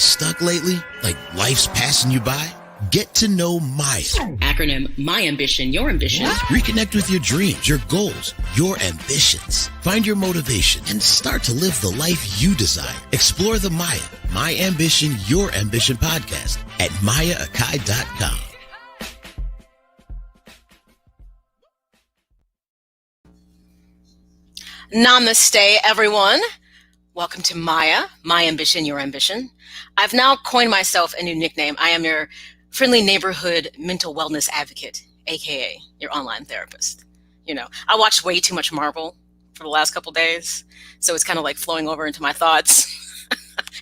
stuck lately? Like life's passing you by? Get to know M.A.Y.A. Acronym My Ambition, Your Ambition. Reconnect with your dreams, your goals, your ambitions. Find your motivation and start to live the life you desire. Explore the M.A.Y.A, My Ambition, Your Ambition podcast at M.A.Y.A.Akai.com. Namaste, everyone. Welcome to M.A.Y.A, My Ambition, Your Ambition. I've now coined myself a new nickname. I am your friendly neighborhood mental wellness advocate, aka your online therapist. You know, I watched way too much Marvel for the last couple days, so it's kind of like flowing over into my thoughts.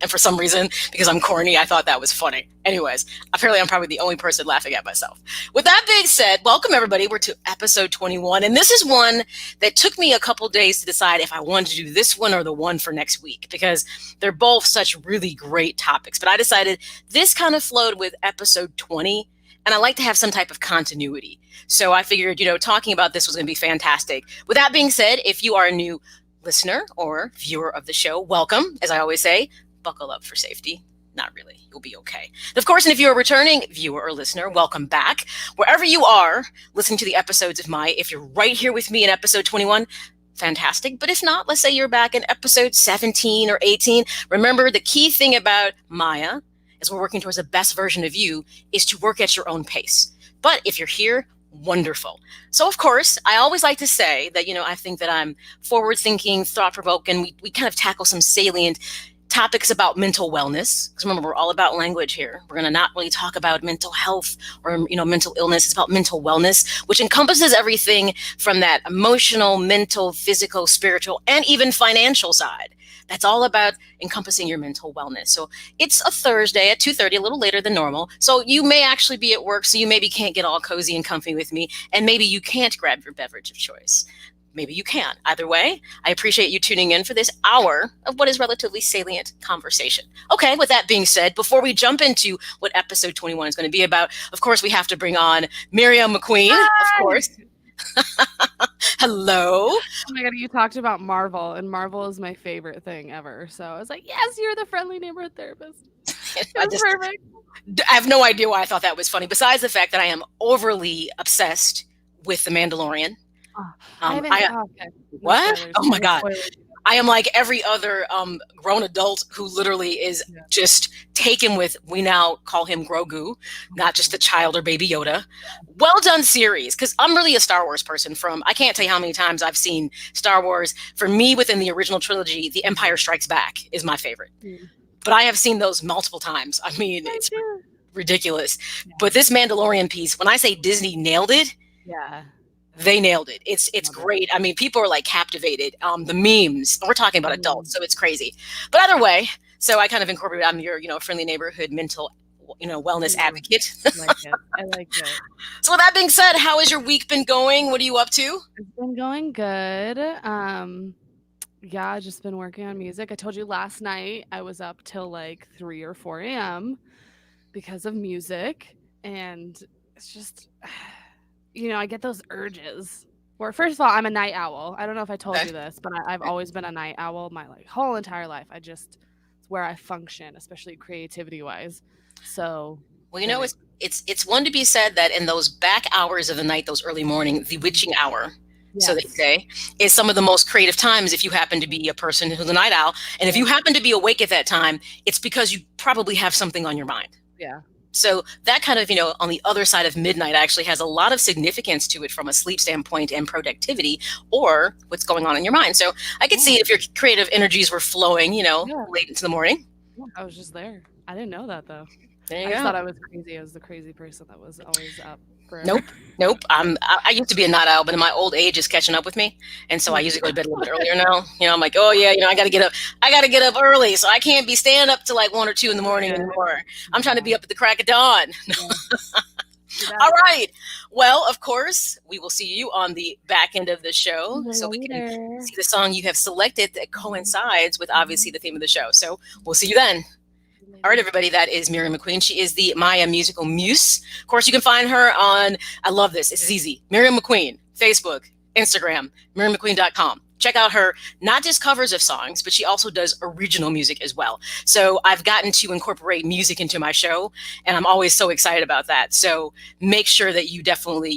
And for some reason, because I'm corny, I thought that was funny. Anyways, apparently I'm probably the only person laughing at myself. With that being said, welcome everybody. We're to episode 21. And this is one that took me a couple days to decide if I wanted to do this one or the one for next week, because they're both such really great topics. But I decided this kind of flowed with episode 20, and I like to have some type of continuity. So I figured, talking about this was going to be fantastic. With that being said, if you are a new listener or viewer of the show, welcome. As I always say, buckle up for safety. Not really. You'll be okay. Of course, and if you're a returning viewer or listener, welcome back. Wherever you are listening to the episodes of M.A.Y.A, if you're right here with me in episode 21, fantastic. But if not, let's say you're back in episode 17 or 18. Remember, the key thing about M.A.Y.A, as we're working towards the best version of you, is to work at your own pace. But if you're here, wonderful. So, of course, I always like to say that, I think that I'm forward-thinking, thought-provoking. We kind of tackle some salient topics about mental wellness, because remember, we're all about language here. We're going to not really talk about mental health or, mental illness. It's about mental wellness, which encompasses everything from that emotional, mental, physical, spiritual, and even financial side. That's all about encompassing your mental wellness. So it's a Thursday at 2:30, a little later than normal. So you may actually be at work, so you maybe can't get all cozy and comfy with me, and maybe you can't grab your beverage of choice. Maybe you can. Either way, I appreciate you tuning in for this hour of what is relatively salient conversation. Okay, with that being said, before we jump into what episode 21 is going to be about, of course, we have to bring on Miriam McQueen, of course. Hello. Oh my God, you talked about Marvel, and Marvel is my favorite thing ever. So I was like, yes, you're the friendly neighborhood therapist. That's perfect. I have no idea why I thought that was funny, besides the fact that I am overly obsessed with The Mandalorian. What? Oh my God. I am like every other grown adult who literally is just taken with, we now call him Grogu, not just a child or baby Yoda. Well done series, because I'm really a Star Wars person. I can't tell you how many times I've seen Star Wars. For me, within the original trilogy, The Empire Strikes Back is my favorite. But I have seen those multiple times. I mean, it's ridiculous. Yeah. But this Mandalorian piece, when I say Disney nailed it, they nailed it. It's great. I mean, people are like captivated. The memes, we're talking about adults, so it's crazy. But either way, so I kind of incorporate, I'm your, friendly neighborhood mental, wellness advocate. I like it. So with that being said, how has your week been going? What are you up to? It's been going good. I just been working on music. I told you last night I was up till like 3 or 4 a.m. because of music. And it's just... I get those urges where, first of all, I'm a night owl. I don't know if I told you this, but I've always been a night owl my whole entire life. It's where I function, especially creativity wise. So, well, it's one to be said that in those back hours of the night, those early morning, the witching hour, so they say, is some of the most creative times if you happen to be a person who's a night owl. And if you happen to be awake at that time, it's because you probably have something on your mind. Yeah. So that kind of, on the other side of midnight actually has a lot of significance to it from a sleep standpoint and productivity or what's going on in your mind. So I could see if your creative energies were flowing, late into the morning. I was just there. I didn't know that though. There you I go. just thought I was crazy. I was the crazy person that was always up. Nope. I used to be a night owl, but in my old age is catching up with me. And so I usually go to bed a little bit earlier now. I'm like, oh yeah, I got to get up early. So I can't be staying up till like 1 or 2 in the morning anymore. I'm trying to be up at the crack of dawn. All right. Well, of course, we will see you on the back end of the show. So we can see the song you have selected that coincides with obviously the theme of the show. So we'll see you then. All right, everybody, that is Miriam McQueen. She is the M.A.Y.A musical muse. Of course, you can find her on, I love this, it's easy, Miriam McQueen, Facebook, Instagram, MiriamMcQueen.com. check out her, not just covers of songs, but she also does original music as well. So I've gotten to incorporate music into my show, and I'm always so excited about that. So make sure that you definitely,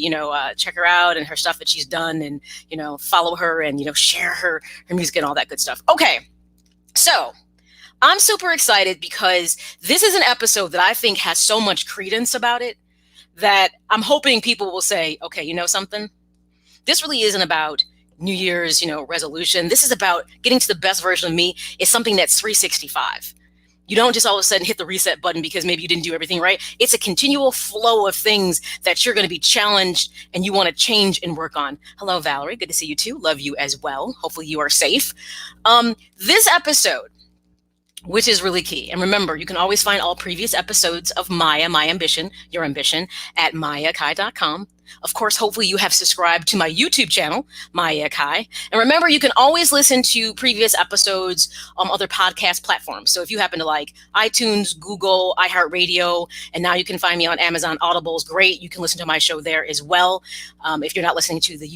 check her out and her stuff that she's done, and, follow her and, share her music and all that good stuff. Okay. So I'm super excited because this is an episode that I think has so much credence about it that I'm hoping people will say, okay, you know something? This really isn't about New Year's, resolution. This is about getting to the best version of me. It's something that's 365. You don't just all of a sudden hit the reset button because maybe you didn't do everything right. It's a continual flow of things that you're going to be challenged and you want to change and work on. Hello, Valerie. Good to see you too. Love you as well. Hopefully you are safe. This episode, which is really key. And remember, you can always find all previous episodes of M.A.Y.A, My Ambition, Your Ambition, at MayaKai.com. Of course, hopefully you have subscribed to my YouTube channel, Maya Kai. And remember, you can always listen to previous episodes on other podcast platforms. So if you happen to like iTunes, Google, iHeartRadio, and now you can find me on Amazon Audibles, great. You can listen to my show there as well. If you're not listening to the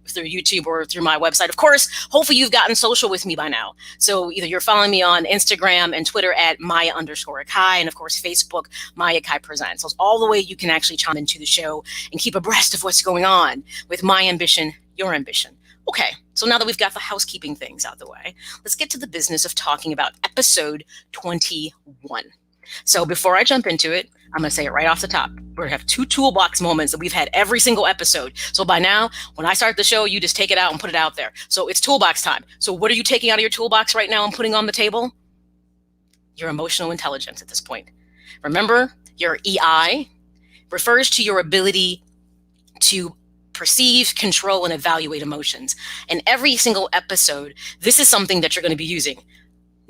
through YouTube or through my website, of course, hopefully you've gotten social with me by now. So either you're following me on Instagram and Twitter at Maya_Kai, and of course, Facebook, Maya Kai Presents. So it's all the way you can actually chime into the show and keep abreast of what's going on with my ambition, your ambition. Okay, so now that we've got the housekeeping things out the way, let's get to the business of talking about episode 21. So before I jump into it, I'm going to say it right off the top. We're going to have 2 toolbox moments that we've had every single episode. So by now, when I start the show, you just take it out and put it out there. So it's toolbox time. So what are you taking out of your toolbox right now and putting on the table? Your emotional intelligence at this point. Remember, your EI refers to your ability to perceive, control, and evaluate emotions. And every single episode, this is something that you're going to be using.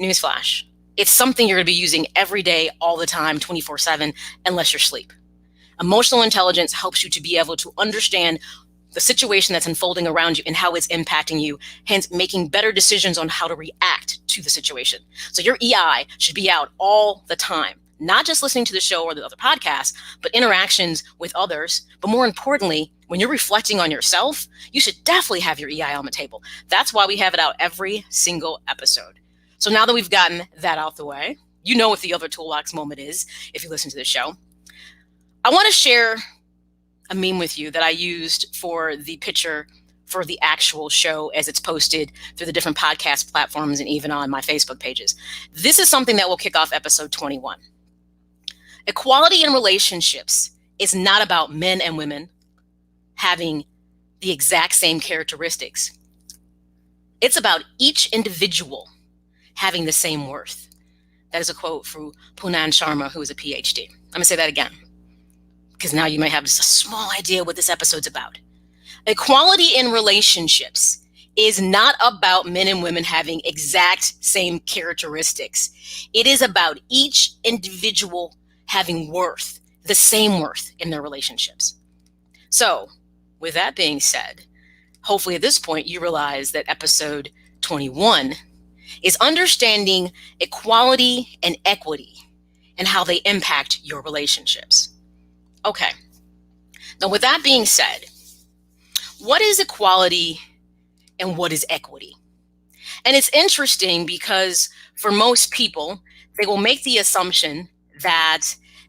Newsflash. It's something you're going to be using every day, all the time, 24/7, unless you're asleep. Emotional intelligence helps you to be able to understand the situation that's unfolding around you and how it's impacting you, hence making better decisions on how to react to the situation. So your EI should be out all the time. Not just listening to the show or the other podcasts, but interactions with others. But more importantly, when you're reflecting on yourself, you should definitely have your EI on the table. That's why we have it out every single episode. So now that we've gotten that out the way, you know what the other toolbox moment is if you listen to the show. I want to share a meme with you that I used for the picture for the actual show as it's posted through the different podcast platforms and even on my Facebook pages. This is something that will kick off episode 21. Equality in relationships is not about men and women having the exact same characteristics. It's about each individual having the same worth. That is a quote from Poonam Sharma, who is a PhD. I'm going to say that again, because now you might have just a small idea what this episode's about. Equality in relationships is not about men and women having exact same characteristics. It is about each individual having worth, the same worth in their relationships. So, with that being said, hopefully at this point you realize that episode 21 is understanding equality and equity and how they impact your relationships. Okay. Now, with that being said, what is equality and what is equity? And it's interesting because for most people, they will make the assumption that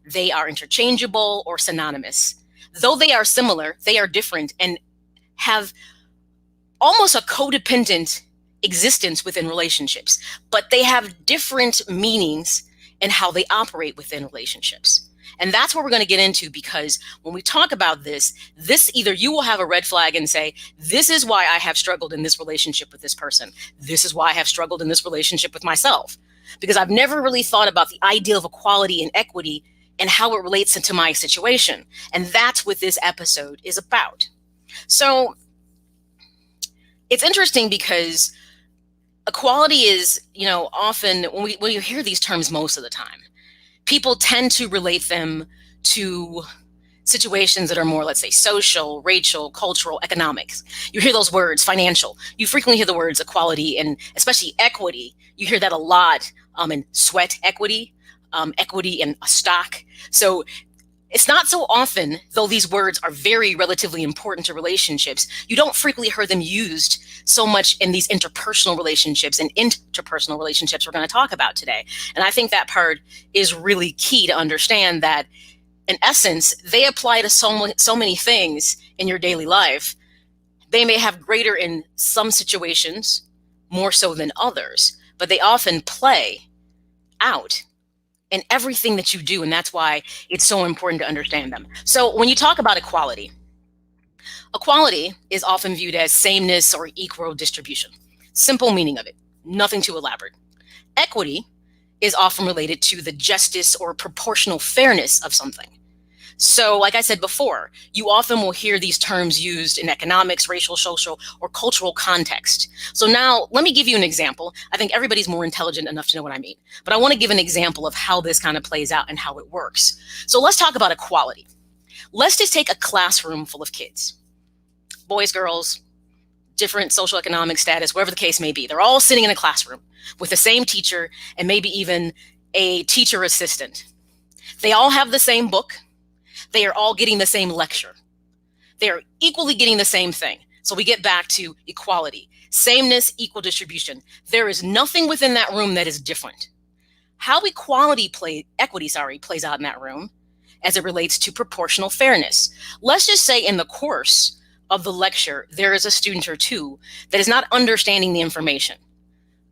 they are interchangeable or synonymous. Though they are similar, they are different and have almost a codependent existence within relationships, but they have different meanings in how they operate within relationships. And that's what we're going to get into, because when we talk about this either you will have a red flag and say, this is why I have struggled in this relationship with this person. This is why I have struggled in this relationship with myself, because I've never really thought about the ideal of equality and equity and how it relates into my situation. And that's what this episode is about. So it's interesting because equality is, often when you hear these terms most of the time, people tend to relate them to situations that are more, let's say, social, racial, cultural, economics. You hear those words, financial. You frequently hear the words equality and especially equity. You hear that a lot in sweat equity, equity in a stock. So It's not so often, though these words are very relatively important to relationships, you don't frequently hear them used so much in these interpersonal relationships and interpersonal relationships we're going to talk about today. And I think that part is really key to understand that, in essence, they apply to so many things in your daily life. They may have greater in some situations, more so than others, but they often play out in everything that you do, and that's why it's so important to understand them. So when you talk about equality is often viewed as sameness or equal distribution. Simple meaning of it, nothing too elaborate. Equity is often related to the justice or proportional fairness of something. So like I said before, you often will hear these terms used in economics, racial, social, or cultural context. So now let me give you an example. I think everybody's more intelligent enough to know what I mean, but I want to give an example of how this kind of plays out and how it works. So let's talk about equality. Let's just take a classroom full of kids, boys, girls, different social economic status, whatever the case may be. They're all sitting in a classroom with the same teacher and maybe even a teacher assistant. They all have the same book. They are all getting the same lecture. They are equally getting the same thing. So we get back to equality, sameness, equal distribution. There is nothing within that room that is different. How equity plays out in that room as it relates to proportional fairness. Let's just say in the course of the lecture, there is a student or two that is not understanding the information.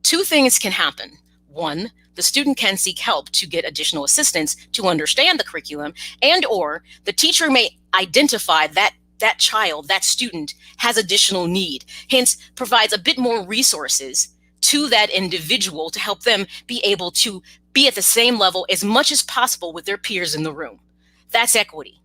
Two things can happen. One, the student can seek help to get additional assistance to understand the curriculum, and or the teacher may identify that child, that student, has additional need, hence provides a bit more resources to that individual to help them be able to be at the same level as much as possible with their peers in the room. That's equity.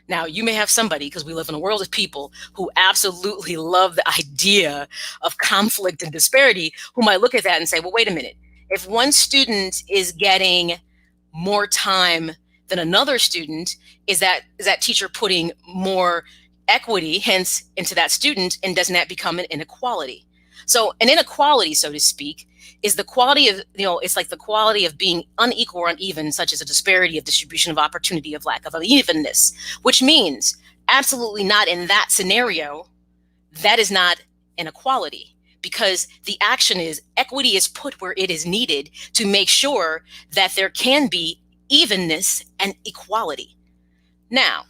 Now, you may have somebody, because we live in a world of people who absolutely love the idea of conflict and disparity, who might look at that and say, well, wait a minute. If one student is getting more time than another student, is that teacher putting more equity, hence, into that student, and doesn't that become an inequality? So an inequality, so to speak, is the quality of, it's like the quality of being unequal or uneven, such as a disparity of distribution of opportunity, of lack of unevenness, which means absolutely not in that scenario, that is not inequality. Because the action is equity is put where it is needed to make sure that there can be evenness and equality. Now,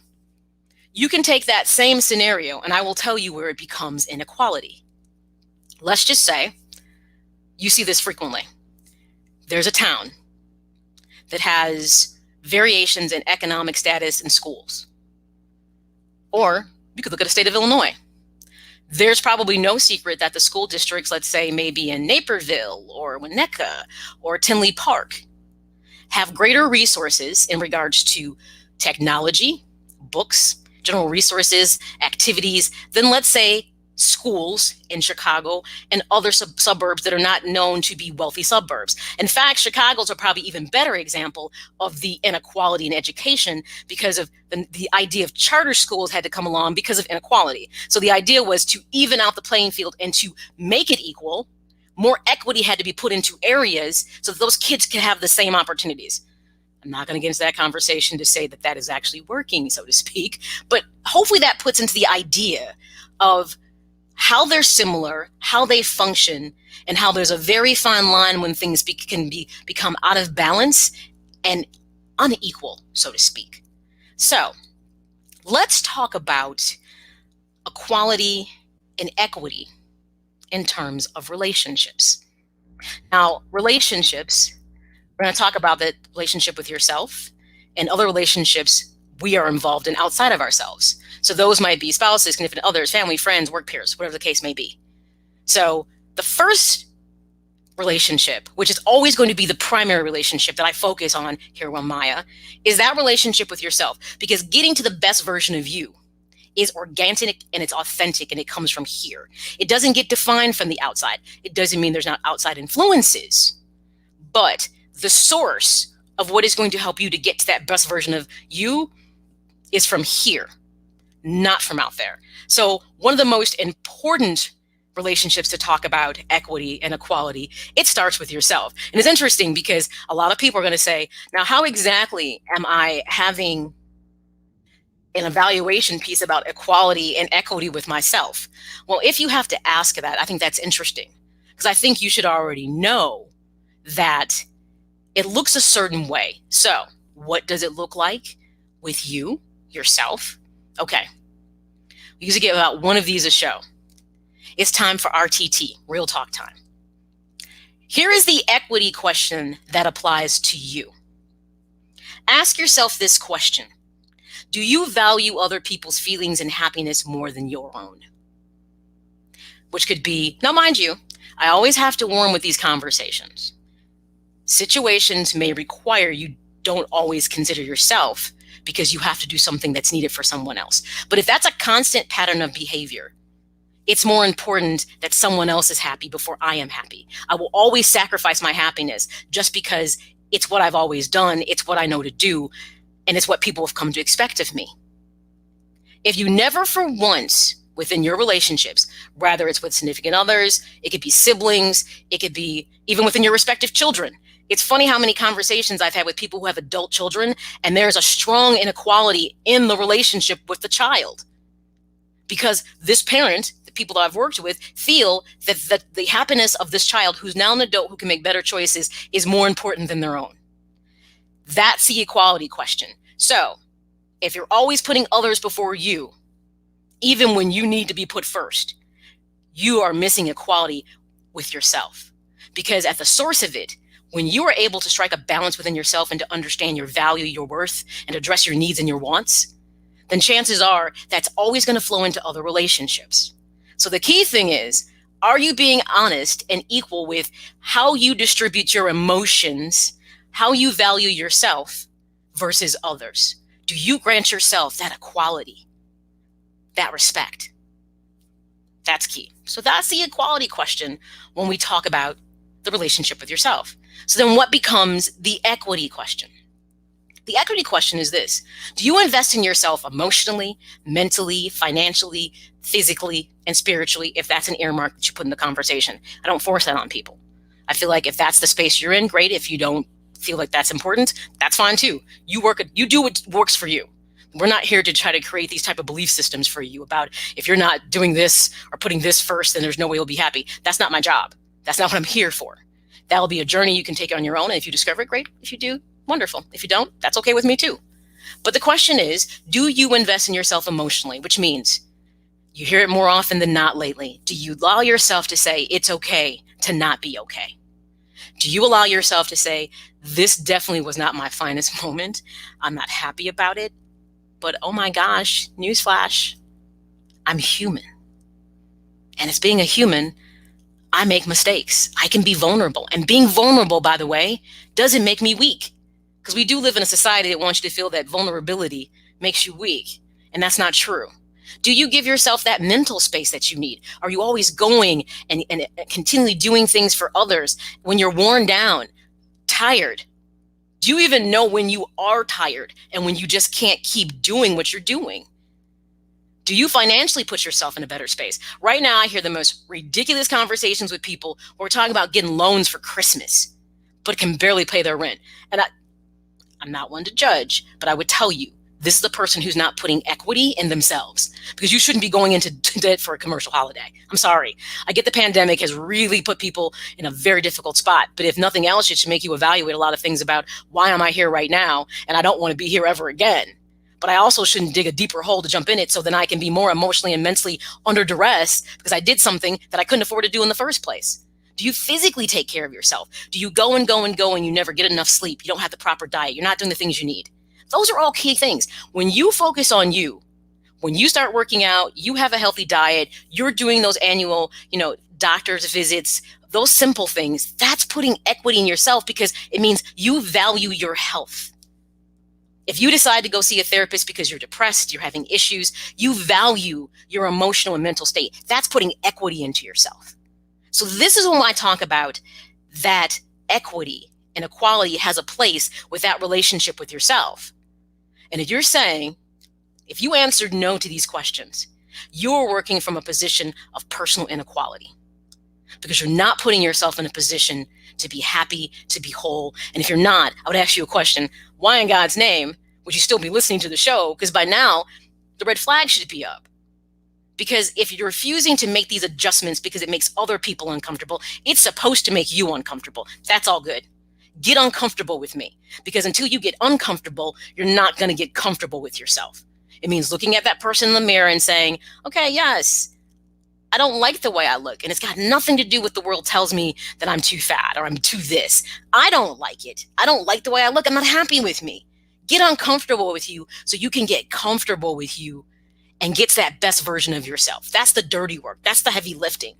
you can take that same scenario and I will tell you where it becomes inequality. Let's just say you see this frequently. There's a town that has variations in economic status in schools. Or you could look at the state of Illinois. There's probably no secret that the school districts, let's say maybe in Naperville or Winnetka or Tinley Park, have greater resources in regards to technology, books, general resources, activities than, let's say, schools in Chicago and other suburbs that are not known to be wealthy suburbs. In fact, Chicago's a probably even better example of the inequality in education because of the idea of charter schools had to come along because of inequality. So the idea was to even out the playing field and to make it equal, more equity had to be put into areas so that those kids can have the same opportunities. I'm not going to get into that conversation to say that that is actually working, so to speak, but hopefully that puts into the idea of how they're similar, how they function, and how there's a very fine line when things can become out of balance and unequal, so to speak. So let's talk about equality and equity in terms of relationships. Now, relationships, we're going to talk about the relationship with yourself and other relationships we are involved in outside of ourselves. So those might be spouses, significant others, family, friends, work peers, whatever the case may be. So the first relationship, which is always going to be the primary relationship that I focus on here on M.A.Y.A, is that relationship with yourself. Because getting to the best version of you is organic and it's authentic and it comes from here. It doesn't get defined from the outside. It doesn't mean there's not outside influences, but the source of what is going to help you to get to that best version of you is from here, not from out there. So one of the most important relationships to talk about equity and equality, it starts with yourself. And it's interesting because a lot of people are going to say, now, how exactly am I having an evaluation piece about equality and equity with myself. Well, if you have to ask that, I think that's interesting, because I think you should already know that it looks a certain way. So what does it look like with you, yourself? Okay. We usually get about one of these a show. It's time for RTT, real talk time. Here is the equity question that applies to you. Ask yourself this question. Do you value other people's feelings and happiness more than your own? Which could be, now mind you, I always have to warn with these conversations. Situations may require you don't always consider yourself because you have to do something that's needed for someone else. But if that's a constant pattern of behavior, it's more important that someone else is happy before I am happy. I will always sacrifice my happiness just because it's what I've always done, it's what I know to do, and it's what people have come to expect of me. If you never for once within your relationships, whether it's with significant others, it could be siblings, it could be even within your respective children. It's funny how many conversations I've had with people who have adult children, and there's a strong inequality in the relationship with the child. Because this parent, the people that I've worked with, feel that the happiness of this child, who's now an adult who can make better choices, is more important than their own. That's the equality question. So if you're always putting others before you, even when you need to be put first, you are missing equality with yourself. Because at the source of it, when you are able to strike a balance within yourself and to understand your value, your worth, and address your needs and your wants, then chances are that's always going to flow into other relationships. So the key thing is, are you being honest and equal with how you distribute your emotions, how you value yourself versus others? Do you grant yourself that equality, that respect? That's key. So that's the equality question when we talk about the relationship with yourself. So then what becomes the equity question? The equity question is this. Do you invest in yourself emotionally, mentally, financially, physically, and spiritually, if that's an earmark that you put in the conversation? I don't force that on people. I feel like if that's the space you're in, great. If you don't feel like that's important, that's fine too. You do what works for you. We're not here to try to create these type of belief systems for you about if you're not doing this or putting this first, then there's no way you'll be happy. That's not my job. That's not what I'm here for. That'll be a journey you can take on your own. And if you discover it, great. If you do, wonderful. If you don't, that's okay with me too. But the question is, do you invest in yourself emotionally? Which means you hear it more often than not lately. Do you allow yourself to say it's okay to not be okay? Do you allow yourself to say, this definitely was not my finest moment. I'm not happy about it. But oh my gosh, newsflash, I'm human. And as being a human, I make mistakes. I can be vulnerable. And being vulnerable, by the way, doesn't make me weak. Because we do live in a society that wants you to feel that vulnerability makes you weak. And that's not true. Do you give yourself that mental space that you need? Are you always going and continually doing things for others when you're worn down, tired? Do you even know when you are tired and when you just can't keep doing what you're doing? Do you financially put yourself in a better space? Right now, I hear the most ridiculous conversations with people who are talking about getting loans for Christmas, but can barely pay their rent. And I'm not one to judge, but I would tell you, this is the person who's not putting equity in themselves, because you shouldn't be going into debt for a commercial holiday. I'm sorry. I get the pandemic has really put people in a very difficult spot, but if nothing else, it should make you evaluate a lot of things about why am I here right now, and I don't want to be here ever again. But I also shouldn't dig a deeper hole to jump in it so then I can be more emotionally and mentally under duress because I did something that I couldn't afford to do in the first place. Do you physically take care of yourself? Do you go and go and go and you never get enough sleep? You don't have the proper diet. You're not doing the things you need. Those are all key things. When you focus on you, when you start working out, you have a healthy diet, you're doing those annual, doctor's visits, those simple things, that's putting equity in yourself because it means you value your health. If you decide to go see a therapist because you're depressed, you're having issues, you value your emotional and mental state. That's putting equity into yourself. So this is when I talk about that equity and equality has a place with that relationship with yourself. And if you're saying, if you answered no to these questions, you're working from a position of personal inequality because you're not putting yourself in a position to be happy, to be whole. And if you're not, I would ask you a question. Why in God's name would you still be listening to the show? Because by now, The red flag should be up. Because if you're refusing to make these adjustments because it makes other people uncomfortable, it's supposed to make you uncomfortable. That's all good. Get uncomfortable with me, because until you get uncomfortable, you're not going to get comfortable with yourself. It means looking at that person in the mirror and saying, okay, yes, I don't like the way I look. And it's got nothing to do with the world tells me that I'm too fat or I'm too this. I don't like it. I don't like the way I look. I'm not happy with me. Get uncomfortable with you so you can get comfortable with you and get to that best version of yourself. That's the dirty work. That's the heavy lifting.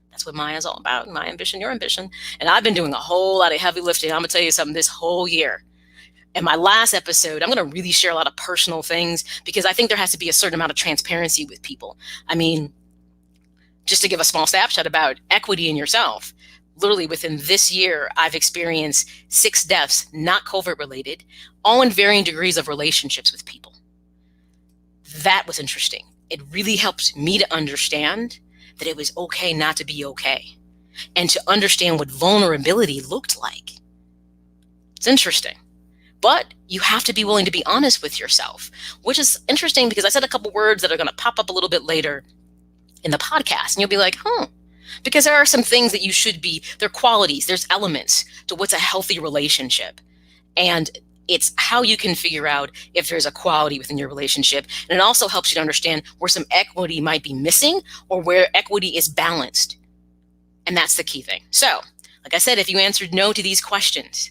That's what Maya is all about. My ambition, your ambition. And I've been doing a whole lot of heavy lifting. I'm going to tell you something this whole year. In my last episode, I'm going to really share a lot of personal things because I think there has to be a certain amount of transparency with people. I mean, just to give a small snapshot about equity in yourself, literally within this year, I've experienced 6 deaths, not COVID related, all in varying degrees of relationships with people. That was interesting. It really helped me to understand that it was okay not to be okay and to understand what vulnerability looked like. It's interesting. But you have to be willing to be honest with yourself, which is interesting because I said a couple words that are going to pop up a little bit later in the podcast. And you'll be like, because there are some things that you should be, there are qualities, there's elements to what's a healthy relationship. And it's how you can figure out if there's a quality within your relationship. And it also helps you to understand where some equity might be missing or where equity is balanced. And that's the key thing. So, like I said, if you answered no to these questions,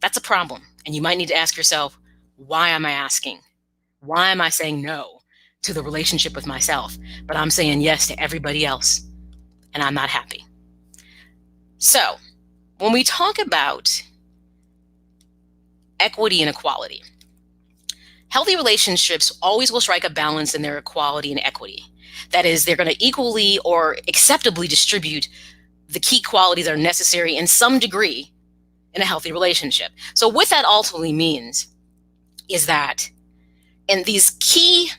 that's a problem. And you might need to ask yourself, why am I asking? Why am I saying no to the relationship with myself? But I'm saying yes to everybody else. And I'm not happy. So, when we talk about equity and equality, healthy relationships always will strike a balance in their equality and equity. That is, they're going to equally or acceptably distribute the key qualities that are necessary in some degree in a healthy relationship. So what that ultimately means is that in these key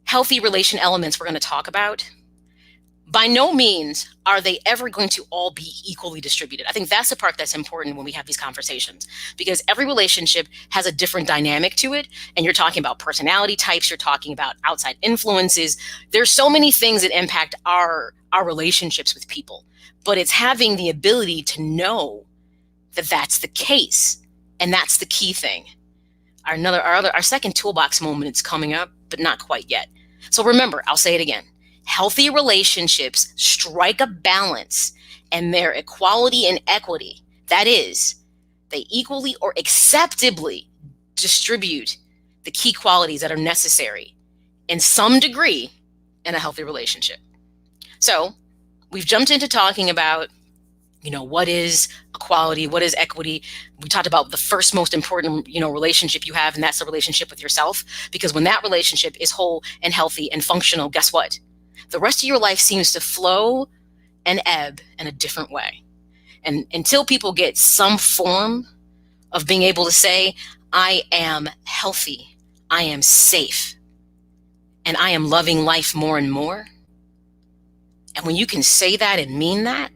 healthy relation elements we're going to talk about, by no means are they ever going to all be equally distributed. I think that's the part that's important when we have these conversations, because every relationship has a different dynamic to it. And you're talking about personality types, you're talking about outside influences. There's so many things that impact our relationships with people, but it's having the ability to know that that's the case. And that's the key thing. Our second toolbox moment is coming up, but not quite yet. So remember, I'll say it again. Healthy relationships strike a balance and their equality and equity. That is, they equally or acceptably distribute the key qualities that are necessary in some degree in a healthy relationship. So we've jumped into talking about, what is equality? What is equity? We talked about the first most important, relationship you have, and that's the relationship with yourself. Because when that relationship is whole and healthy and functional, guess what? The rest of your life seems to flow and ebb in a different way. And until people get some form of being able to say, I am healthy, I am safe, and I am loving life more and more. And when you can say that and mean that,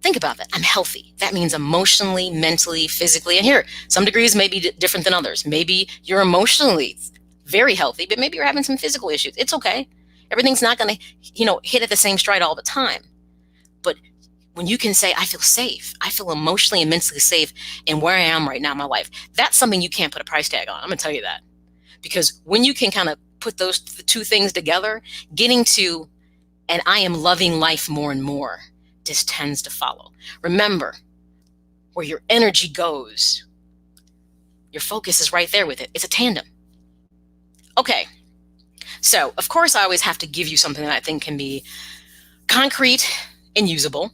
think about that. I'm healthy. That means emotionally, mentally, physically. And here, some degrees may be different than others. Maybe you're emotionally very healthy, but maybe you're having some physical issues. It's okay. Everything's not going to, hit at the same stride all the time. But when you can say, I feel safe, I feel emotionally and mentally safe in where I am right now in my life, that's something you can't put a price tag on. I'm going to tell you that. Because when you can kind of put the two things together, getting to, and I am loving life more and more, just tends to follow. Remember, where your energy goes, your focus is right there with it. It's a tandem. Okay. So, of course, I always have to give you something that I think can be concrete and usable,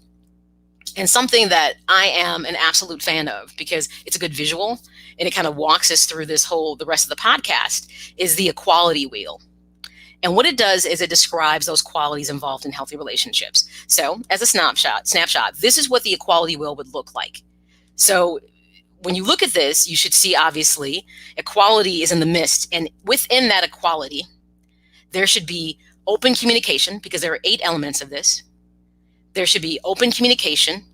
and something that I am an absolute fan of because it's a good visual and it kind of walks us through the rest of the podcast, is the equality wheel. And what it does is it describes those qualities involved in healthy relationships. So as a snapshot, this is what the equality wheel would look like. So when you look at this, you should see, obviously, equality is in the midst. And within that equality, there should be open communication, because there are 8 elements of this. There should be open communication,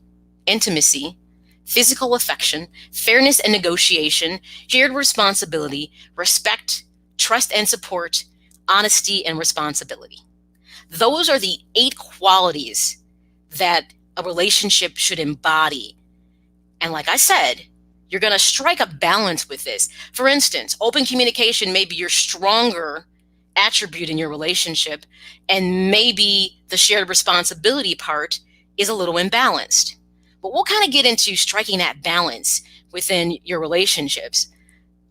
intimacy, physical affection, fairness and negotiation, shared responsibility, respect, trust and support, honesty and responsibility. Those are the 8 qualities that a relationship should embody. And like I said, you're going to strike a balance with this. For instance, open communication may be your stronger attribute in your relationship, and maybe the shared responsibility part is a little imbalanced. But we'll kind of get into striking that balance within your relationships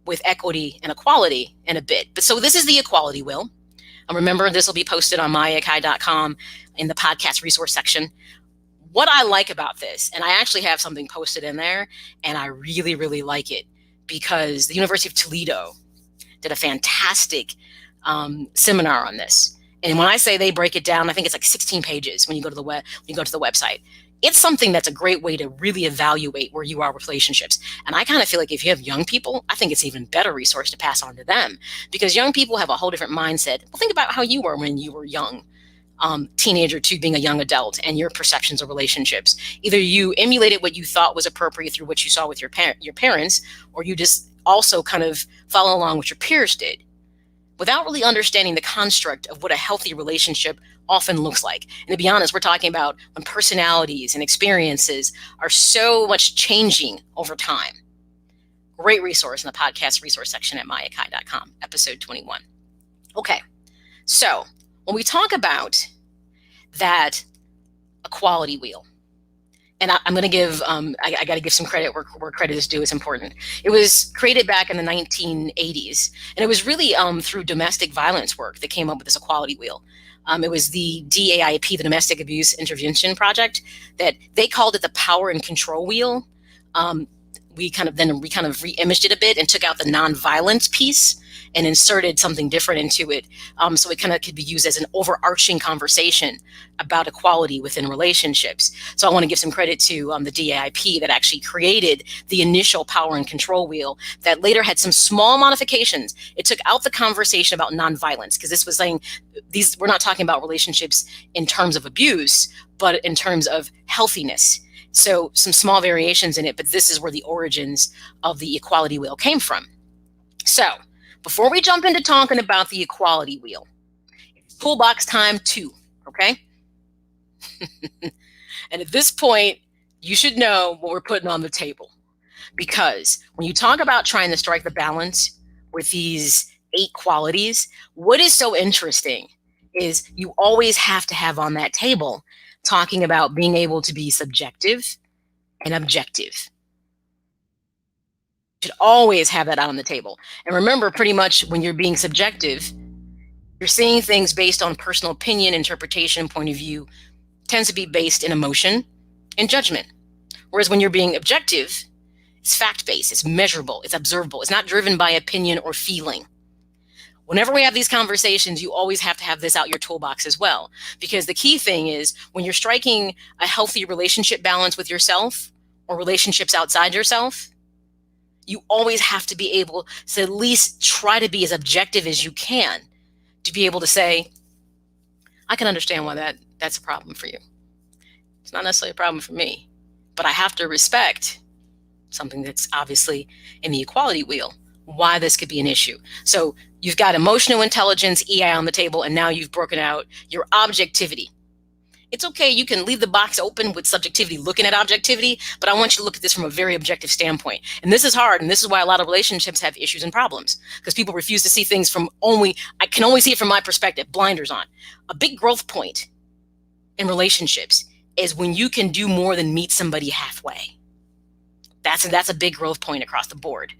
with equity and equality in a bit. But so this is the equality wheel. Remember, this will be posted on M.A.Y.A in the podcast resource section. What I like about this, and I actually have something posted in there, and I really, really like it because the University of Toledo did a fantastic seminar on this. And when I say they break it down, I think it's like 16 pages when you go to the website. It's something that's a great way to really evaluate where you are with relationships. And I kind of feel like if you have young people, I think it's an even better resource to pass on to them, because young people have a whole different mindset. Well, think about how you were when you were young. Teenager to being a young adult, and your perceptions of relationships. Either you emulated what you thought was appropriate through what you saw with your parents, or you just also kind of follow along what your peers did, without really understanding the construct of what a healthy relationship often looks like. And to be honest, we're talking about when personalities and experiences are so much changing over time. Great resource in the podcast resource section at M.A.Y.A, episode 21. Okay, so when we talk about that equality wheel, and I'm going to give, I got to give some credit where credit is due. It's important. It was created back in the 1980s, and it was really through domestic violence work that came up with this equality wheel. It was the DAIP, the Domestic Abuse Intervention Project, that they called it the power and control wheel. We kind of re-imaged it a bit and took out the nonviolence piece and inserted something different into it. So it kind of could be used as an overarching conversation about equality within relationships. So I want to give some credit to the DAIP that actually created the initial power and control wheel that later had some small modifications. It took out the conversation about nonviolence, because this was saying we're not talking about relationships in terms of abuse, but in terms of healthiness. So some small variations in it, but this is where the origins of the equality wheel came from. So before we jump into talking about the equality wheel, it's toolbox time 2, okay? And at this point, you should know what we're putting on the table, because when you talk about trying to strike the balance with these 8 qualities, what is so interesting is you always have to have on that table talking about being able to be subjective and objective. You should always have that out on the table. And remember, pretty much when you're being subjective, you're seeing things based on personal opinion, interpretation, point of view, tends to be based in emotion and judgment. Whereas when you're being objective, it's fact-based, it's measurable, it's observable, it's not driven by opinion or feeling. Whenever we have these conversations, you always have to have this out your toolbox as well, because the key thing is when you're striking a healthy relationship balance with yourself or relationships outside yourself, you always have to be able to at least try to be as objective as you can to be able to say, I can understand why that's a problem for you. It's not necessarily a problem for me, but I have to respect something that's obviously in the equality wheel, why this could be an issue. So you've got emotional intelligence, EI on the table, and now you've broken out your objectivity. It's okay, you can leave the box open with subjectivity, looking at objectivity, but I want you to look at this from a very objective standpoint. And this is hard, and this is why a lot of relationships have issues and problems, because people refuse to see things I can only see it from my perspective, blinders on. A big growth point in relationships is when you can do more than meet somebody halfway. That's a big growth point across the board.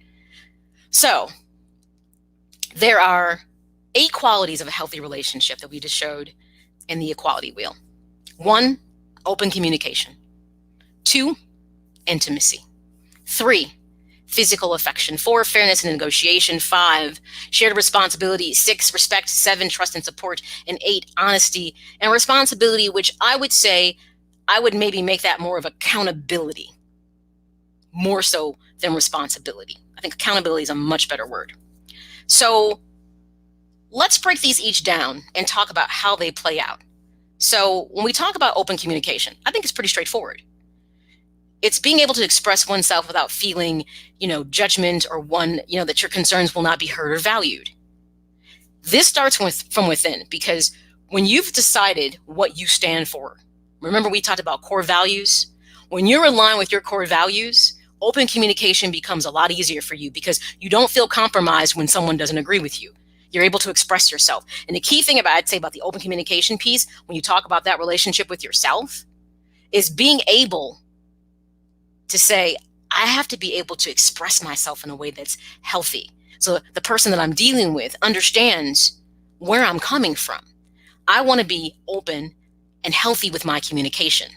So there are 8 qualities of a healthy relationship that we just showed in the equality wheel. 1, open communication. 2, intimacy. 3, physical affection. 4, fairness and negotiation. 5, shared responsibility. 6, respect. 7, trust and support. And 8, honesty and responsibility, which I would say I would maybe make that more of accountability, more so than responsibility. I think accountability is a much better word. So let's break these each down and talk about how they play out. So when we talk about open communication, I think it's pretty straightforward. It's being able to express oneself without feeling, judgment or that your concerns will not be heard or valued. This starts from within, because when you've decided what you stand for, remember we talked about core values? When you're in line with your core values, open communication becomes a lot easier for you because you don't feel compromised when someone doesn't agree with you. You're able to express yourself. And the key thing I'd say about the open communication piece, when you talk about that relationship with yourself, is being able to say, I have to be able to express myself in a way that's healthy. So the person that I'm dealing with understands where I'm coming from. I want to be open and healthy with my communication.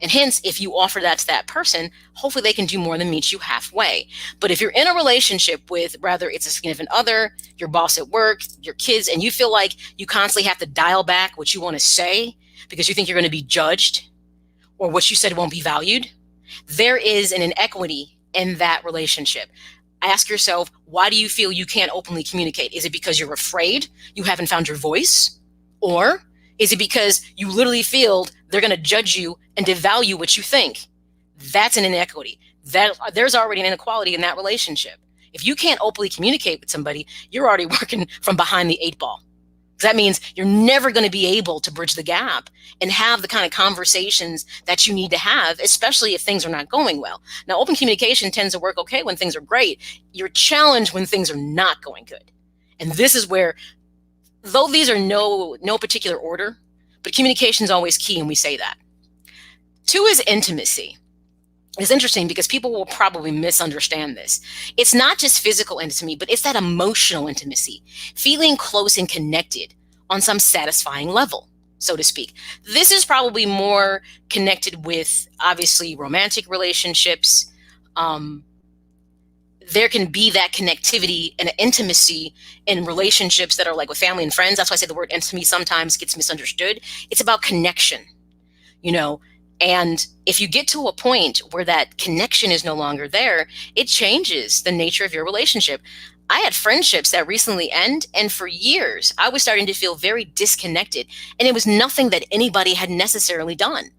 And hence, if you offer that to that person, hopefully they can do more than meet you halfway. But if you're in a relationship with, whether it's a significant other, your boss at work, your kids, and you feel like you constantly have to dial back what you want to say because you think you're going to be judged or what you said won't be valued, there is an inequity in that relationship. Ask yourself, why do you feel you can't openly communicate? Is it because you're afraid you haven't found your voice? Or is it because you literally feel they're going to judge you and devalue what you think? That's an inequity. There's already an inequality in that relationship. If you can't openly communicate with somebody, you're already working from behind the 8 ball. That means you're never going to be able to bridge the gap and have the kind of conversations that you need to have, especially if things are not going well. Now, open communication tends to work okay when things are great. You're challenged when things are not going good. And this is where, though these are no particular order, but communication is always key, and we say that. 2 is intimacy. It's interesting because people will probably misunderstand this. It's not just physical intimacy, but it's that emotional intimacy, feeling close and connected on some satisfying level, so to speak. This is probably more connected with, obviously, romantic relationships. There can be that connectivity and intimacy in relationships that are like with family and friends. That's why I say the word intimacy sometimes gets misunderstood. It's about connection, and if you get to a point where that connection is no longer there, it changes the nature of your relationship. I had friendships that recently end, and for years, I was starting to feel very disconnected, and it was nothing that anybody had necessarily done.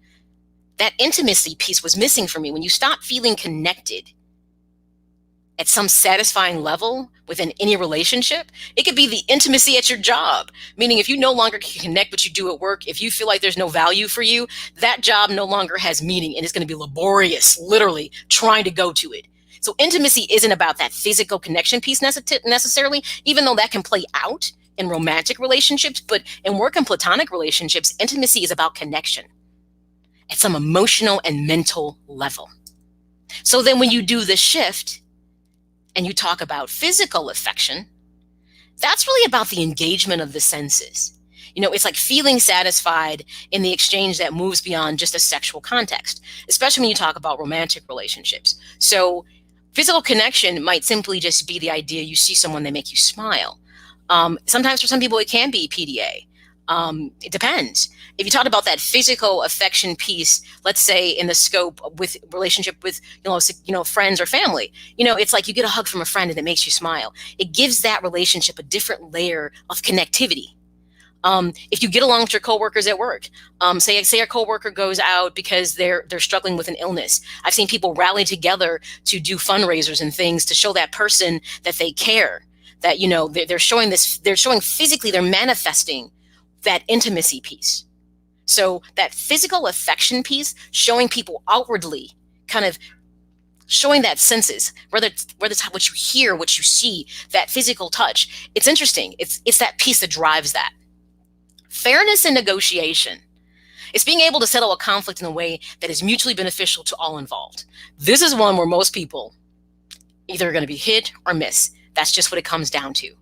That intimacy piece was missing for me. When you stop feeling connected at some satisfying level within any relationship, it could be the intimacy at your job, meaning if you no longer can connect what you do at work, if you feel like there's no value for you, that job no longer has meaning and it's going to be laborious, literally trying to go to it. So intimacy isn't about that physical connection piece necessarily, even though that can play out in romantic relationships, but in work and platonic relationships, intimacy is about connection at some emotional and mental level. So then when you do the shift, and you talk about physical affection, that's really about the engagement of the senses. It's like feeling satisfied in the exchange that moves beyond just a sexual context, especially when you talk about romantic relationships. So physical connection might simply just be the idea you see someone, they make you smile. Sometimes for some people, it can be PDA. It depends. If you talk about that physical affection piece, let's say in the scope with relationship with, friends or family, it's like you get a hug from a friend and it makes you smile. It gives that relationship a different layer of connectivity. If you get along with your coworkers at work, say a coworker goes out because they're struggling with an illness. I've seen people rally together to do fundraisers and things to show that person that they care, that, they're showing physically, they're manifesting that intimacy piece. So that physical affection piece, showing people outwardly, kind of showing that senses, whether it's what you hear, what you see, that physical touch. It's interesting. It's that piece that drives that. Fairness in negotiation. It's being able to settle a conflict in a way that is mutually beneficial to all involved. This is one where most people either are going to be hit or miss. That's just what it comes down to.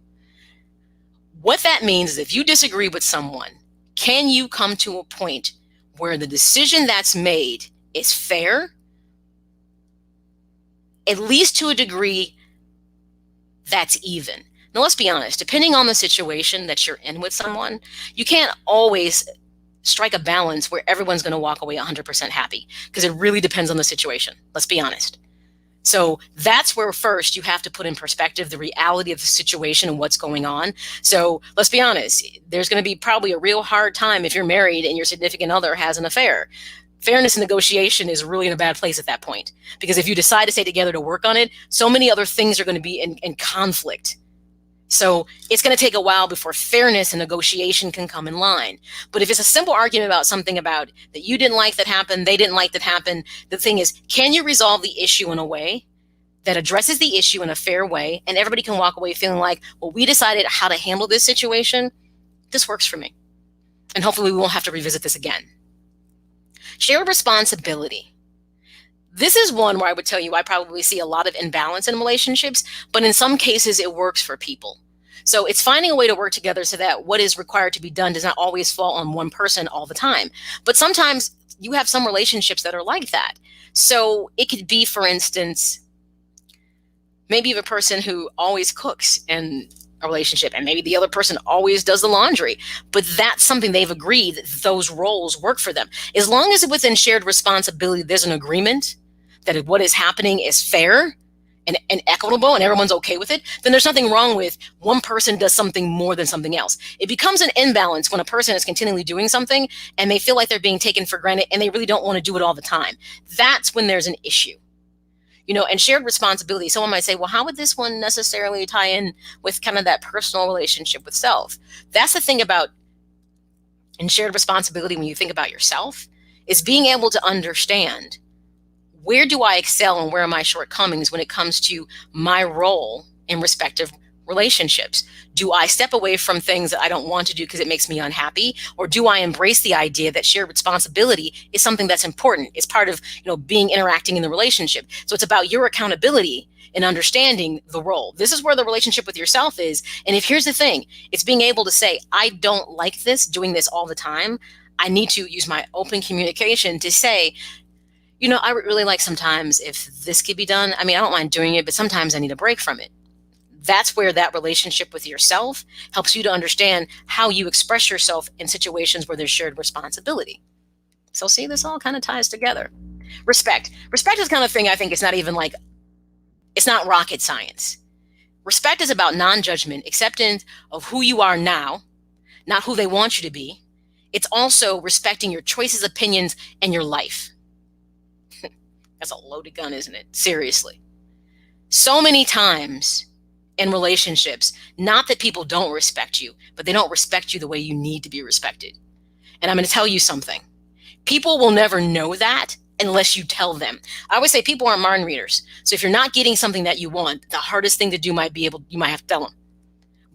What that means is if you disagree with someone, can you come to a point where the decision that's made is fair, at least to a degree that's even? Now, let's be honest, depending on the situation that you're in with someone, you can't always strike a balance where everyone's going to walk away 100% happy, because it really depends on the situation. Let's be honest. So that's where first you have to put in perspective the reality of the situation and what's going on. So let's be honest, there's going to be probably a real hard time if you're married and your significant other has an affair. Fairness and negotiation is really in a bad place at that point, because if you decide to stay together to work on it, so many other things are going to be in conflict So it's going to take a while before fairness and negotiation can come in line. But if it's a simple argument about something about that you didn't like that happened, they didn't like that happened, the thing is, can you resolve the issue in a way that addresses the issue in a fair way, and everybody can walk away feeling like, well, we decided how to handle this situation. This works for me. And hopefully we won't have to revisit this again. Shared responsibility. This is one where I would tell you I probably see a lot of imbalance in relationships, but in some cases it works for people. So it's finding a way to work together so that what is required to be done does not always fall on one person all the time. But sometimes you have some relationships that are like that. So it could be, for instance, maybe you have a person who always cooks in a relationship, and maybe the other person always does the laundry, but that's something they've agreed that those roles work for them. As long as within shared responsibility, there's an agreement that what is happening is fair and equitable and everyone's okay with it, then there's nothing wrong with one person does something more than something else. It becomes an imbalance when a person is continually doing something and they feel like they're being taken for granted and they really don't want to do it all the time. That's when there's an issue. And shared responsibility. Someone might say, well, how would this one necessarily tie in with kind of that personal relationship with self? That's the thing about in shared responsibility when you think about yourself, is being able to understand, where do I excel and where are my shortcomings when it comes to my role in respective relationships? Do I step away from things that I don't want to do because it makes me unhappy? Or do I embrace the idea that shared responsibility is something that's important? It's part of, interacting in the relationship. So it's about your accountability and understanding the role. This is where the relationship with yourself is. And here's the thing, it's being able to say, I don't like this, doing this all the time. I need to use my open communication to say, I would really like sometimes if this could be done. I don't mind doing it, but sometimes I need a break from it. That's where that relationship with yourself helps you to understand how you express yourself in situations where there's shared responsibility. So see, this all kind of ties together. Respect. Respect is kind of thing I think it's not rocket science. Respect is about non-judgment, acceptance of who you are now, not who they want you to be. It's also respecting your choices, opinions, and your life. That's a loaded gun, isn't it? Seriously. So many times in relationships, not that people don't respect you, but they don't respect you the way you need to be respected. And I'm going to tell you something. People will never know that unless you tell them. I always say people aren't mind readers. So if you're not getting something that you want, the hardest thing to do you might have to tell them.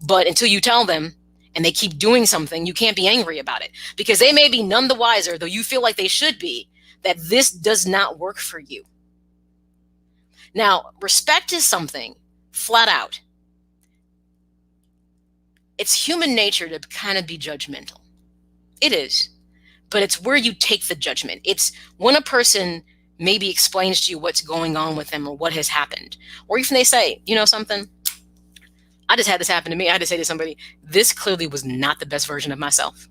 But until you tell them and they keep doing something, you can't be angry about it, because they may be none the wiser, though you feel like they should be, that this does not work for you. Now, respect is something flat out. It's human nature to kind of be judgmental. It is. But it's where you take the judgment. It's when a person maybe explains to you what's going on with them or what has happened. Or even they say, something, I just had this happen to me. I had to say to somebody, this clearly was not the best version of myself.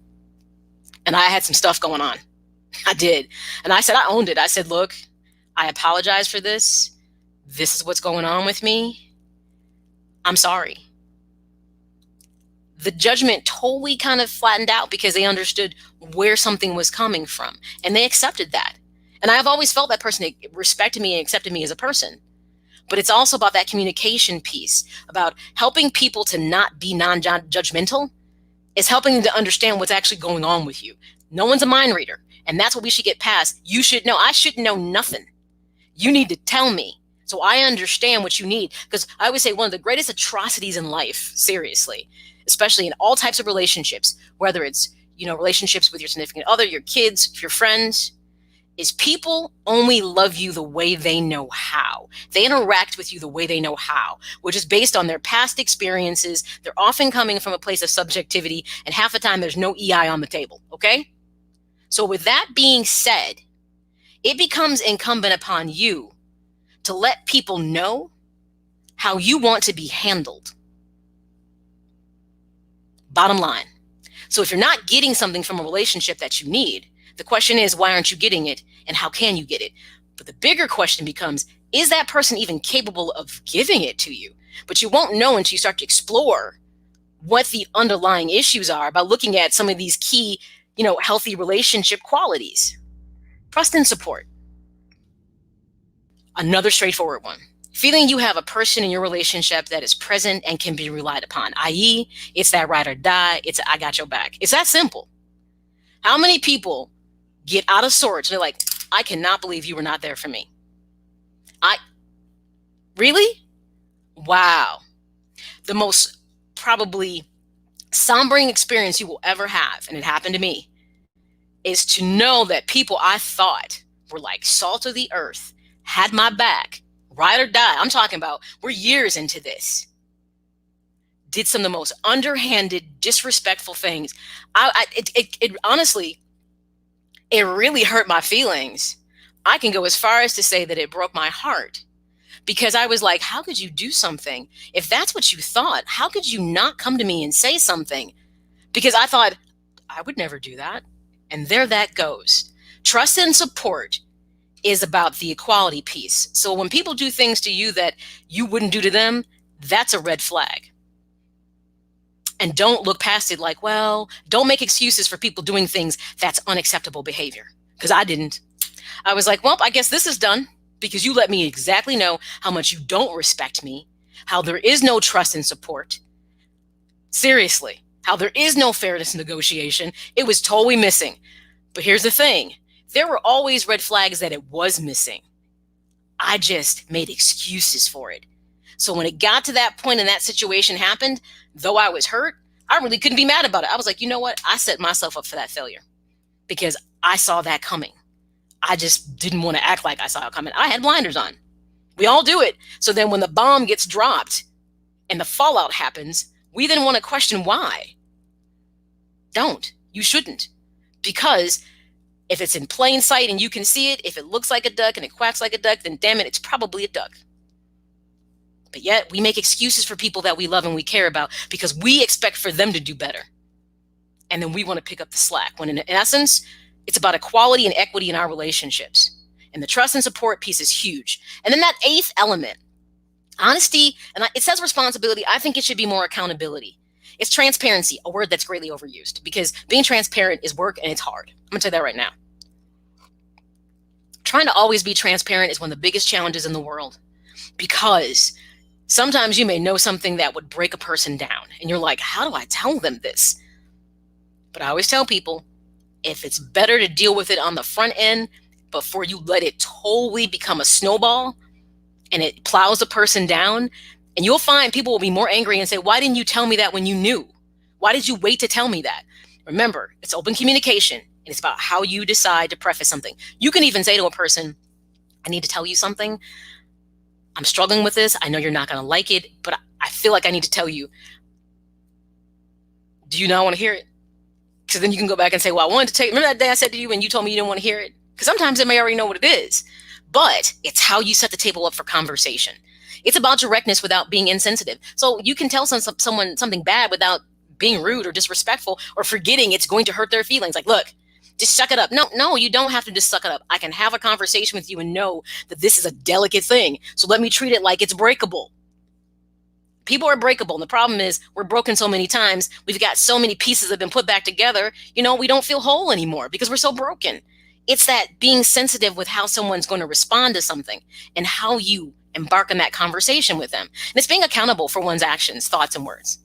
And I had some stuff going on. I did. And I said, I owned it. I said, look, I apologize for this. This is what's going on with me. I'm sorry. The judgment totally kind of flattened out because they understood where something was coming from, and they accepted that. And I've always felt that person respected me and accepted me as a person. But it's also about that communication piece, about helping people to not be non-judgmental. Is helping them to understand what's actually going on with you. No one's a mind reader. And that's what we should get past. You should know. I shouldn't know nothing. You need to tell me so I understand what you need. Because I always say one of the greatest atrocities in life, seriously, especially in all types of relationships, whether it's, relationships with your significant other, your kids, your friends, is people only love you the way they know how. They interact with you the way they know how, which is based on their past experiences. They're often coming from a place of subjectivity, and half the time there's no EI on the table, okay? So with that being said, it becomes incumbent upon you to let people know how you want to be handled. Bottom line. So if you're not getting something from a relationship that you need, the question is, why aren't you getting it, and how can you get it? But the bigger question becomes, is that person even capable of giving it to you? But you won't know until you start to explore what the underlying issues are by looking at some of these key, healthy relationship qualities. Trust and support. Another straightforward one. Feeling you have a person in your relationship that is present and can be relied upon, i.e., it's that ride or die, it's I got your back. It's that simple. How many people get out of sorts and they're like, I cannot believe you were not there for me. Really? Wow. The most probably sombering experience you will ever have, and it happened to me, is to know that people I thought were like salt of the earth, had my back, ride or die. I'm talking about we're years into this. Did some of the most underhanded, disrespectful things. It honestly, it really hurt my feelings. I can go as far as to say that it broke my heart, because I was like, how could you do something? If that's what you thought, how could you not come to me and say something? Because I thought, I would never do that. And there that goes. Trust and support is about the equality piece. So when people do things to you that you wouldn't do to them, that's a red flag. And don't look past it like, well, don't make excuses for people doing things that's unacceptable behavior. Because I didn't. I was like, well, I guess this is done, because you let me exactly know how much you don't respect me, how there is no trust and support. Seriously, how there is no fairness in negotiation. It was totally missing. But here's the thing. There were always red flags that it was missing. I just made excuses for it. So when it got to that point and that situation happened, though I was hurt, I really couldn't be mad about it. I was like, you know what? I set myself up for that failure because I saw that coming. I just didn't want to act like I saw it coming. I had blinders on. We all do it. So then when the bomb gets dropped and the fallout happens, we then want to question why. Don't. You shouldn't. Because if it's in plain sight and you can see it, if it looks like a duck and it quacks like a duck, then damn it, it's probably a duck. But yet we make excuses for people that we love and we care about because we expect for them to do better. And then we want to pick up the slack. When in essence, it's about equality and equity in our relationships. And the trust and support piece is huge. And then that eighth element, honesty, and it says responsibility. I think it should be more accountability. It's transparency, a word that's greatly overused, because being transparent is work and it's hard. I'm going to tell you that right now. Trying to always be transparent is one of the biggest challenges in the world, because sometimes you may know something that would break a person down and you're like, how do I tell them this? But I always tell people, if it's better to deal with it on the front end before you let it totally become a snowball and it plows a person down, and you'll find people will be more angry and say, why didn't you tell me that when you knew? Why did you wait to tell me that? Remember, it's open communication, and it's about how you decide to preface something. You can even say to a person, I need to tell you something. I'm struggling with this. I know you're not going to like it, but I feel like I need to tell you. Do you not want to hear it? Because then you can go back and say, well, I wanted to tell you. Remember that day I said to you and you told me you didn't want to hear it? Because sometimes they may already know what it is. But it's how you set the table up for conversation. It's about directness without being insensitive. So you can tell someone something bad without being rude or disrespectful or forgetting it's going to hurt their feelings. Like, look, just suck it up. No, you don't have to just suck it up. I can have a conversation with you and know that this is a delicate thing. So let me treat it like it's breakable. People are breakable. And the problem is we're broken so many times. We've got so many pieces that have been put back together. We don't feel whole anymore because we're so broken. It's that being sensitive with how someone's going to respond to something and how you embark on that conversation with them. And it's being accountable for one's actions, thoughts, and words.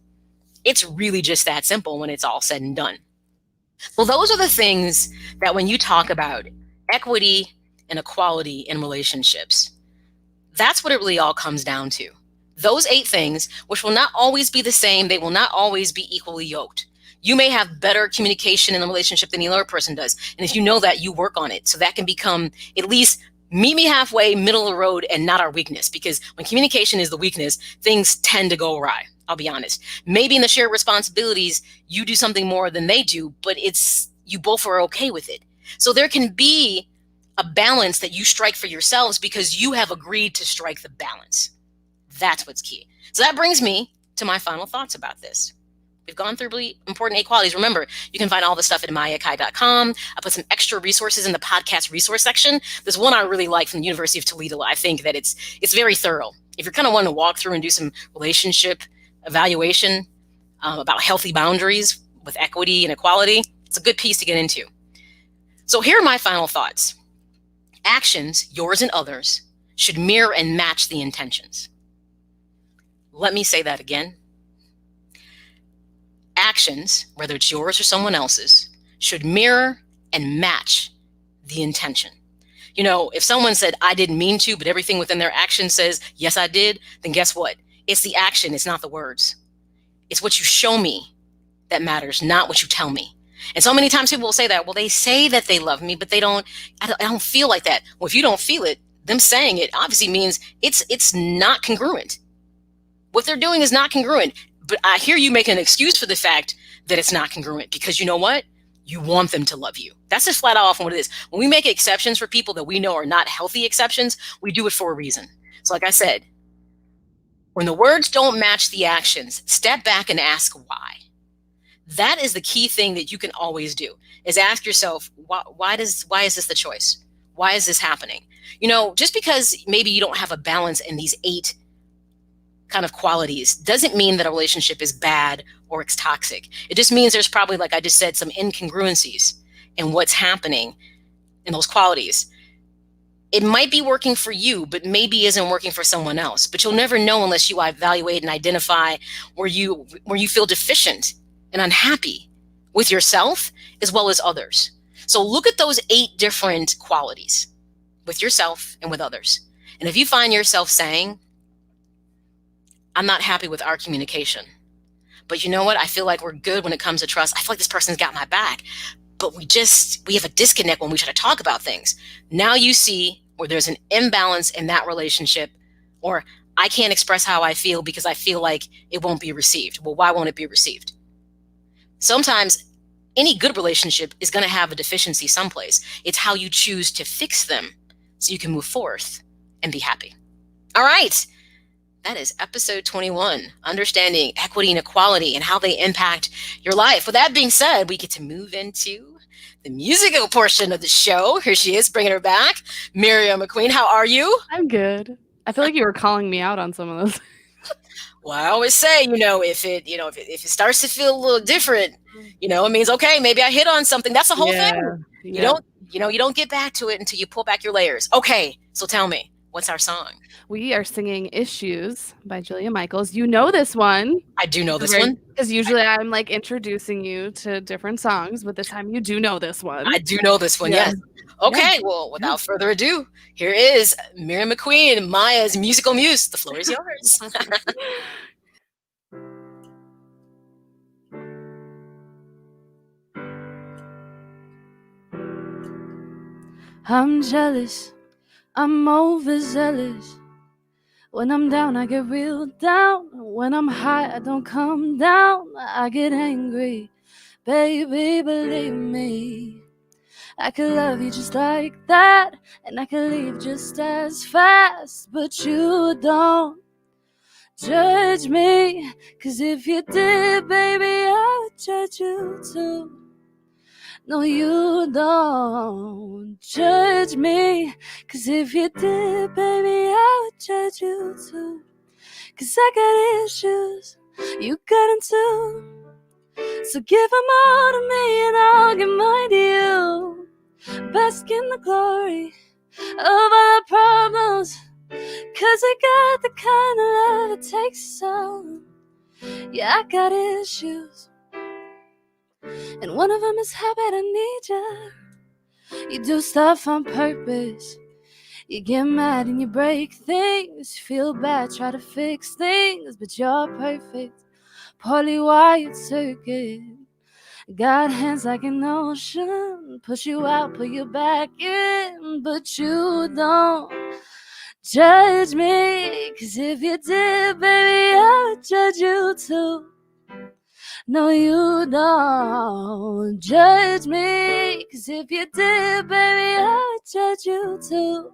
It's really just that simple when it's all said and done. Well, those are the things that when you talk about equity and equality in relationships, that's what it really all comes down to. Those 8 things, which will not always be the same, they will not always be equally yoked. You may have better communication in a relationship than the other person does. And if you know that, you work on it. So that can become at least meet me halfway, middle of the road, and not our weakness. Because when communication is the weakness, things tend to go awry. I'll be honest. Maybe in the shared responsibilities, you do something more than they do, but you both are okay with it. So there can be a balance that you strike for yourselves because you have agreed to strike the balance. That's what's key. So that brings me to my final thoughts about this. We've gone through really important 8 qualities. Remember, you can find all the stuff at M.A.Y.A.com. I put some extra resources in the podcast resource section. There's one I really like from the University of Toledo. I think that it's very thorough. If you're kind of wanting to walk through and do some relationship evaluation about healthy boundaries with equity and equality, it's a good piece to get into. So here are my final thoughts. Actions, yours and others, should mirror and match the intentions. Let me say that again. Actions, whether it's yours or someone else's, should mirror and match the intention. You know, if someone said, I didn't mean to, but everything within their action says, yes, I did, then guess what? It's the action, it's not the words. It's what you show me that matters, not what you tell me. And so many times people will say that, well, they say that they love me, but I don't feel like that. Well, if you don't feel it, them saying it obviously means it's not congruent. What they're doing is not congruent. But I hear you make an excuse for the fact that it's not congruent because you know what? You want them to love you. That's just flat out often what it is. When we make exceptions for people that we know are not healthy exceptions, we do it for a reason. So like I said, when the words don't match the actions, step back and ask why. That is the key thing that you can always do, is ask yourself, why is this the choice? Why is this happening? You know, just because maybe you don't have a balance in these 8 kind of qualities doesn't mean that a relationship is bad or it's toxic. It just means there's probably, like I just said, some incongruencies in what's happening in those qualities. It might be working for you, but maybe isn't working for someone else. But you'll never know unless you evaluate and identify where you feel deficient and unhappy with yourself as well as others. So look at those 8 different qualities with yourself and with others. And if you find yourself saying, I'm not happy with our communication, but you know what? I feel like we're good when it comes to trust. I feel like this person's got my back, but we have a disconnect when we try to talk about things. Now you see where there's an imbalance in that relationship, or I can't express how I feel because I feel like it won't be received. Well, why won't it be received? Sometimes any good relationship is going to have a deficiency someplace. It's how you choose to fix them so you can move forth and be happy. All right. That is episode 21, understanding equity and equality and how they impact your life. With that being said, we get to move into the musical portion of the show. Here she is, bringing her back. Miriam McQueen, how are you? I'm good. I feel like you were calling me out on some of those. Well, I always say, if it starts to feel a little different, it means, okay, maybe I hit on something. That's the whole thing. Yeah. You don't get back to it until you pull back your layers. Okay, so tell me, what's our song? We are singing Issues by Julia Michaels. You know this one. I do know this one. Because usually I'm like introducing you to different songs, but this time you do know this one. I do know this one, yes. Okay, well, without further ado, here is Miriam McQueen, M.A.Y.A's musical muse. The floor is yours. I'm jealous. I'm overzealous. When I'm down, I get real down. When I'm high, I don't come down. I get angry. Baby, believe me, I could love you just like that, and I could leave just as fast. But you don't judge me, 'cause if you did, baby, I would judge you too. No, you don't judge me, 'cause if you did, baby, I would judge you too. 'Cause I got issues, you got them too. So give them all to me and I'll give mine to you. Bask in the glory of all our problems, 'cause we got the kind of love it takes so. Yeah, I got issues, and one of them is how bad I need you. You do stuff on purpose. You get mad and you break things. Feel bad, try to fix things, but you're perfect. Poorly wired circuit. Got hands like an ocean. Push you out, pull you back in. But you don't judge me, 'cause if you did, baby, I would judge you too. No, you don't judge me, 'cause if you did, baby, I would judge you too.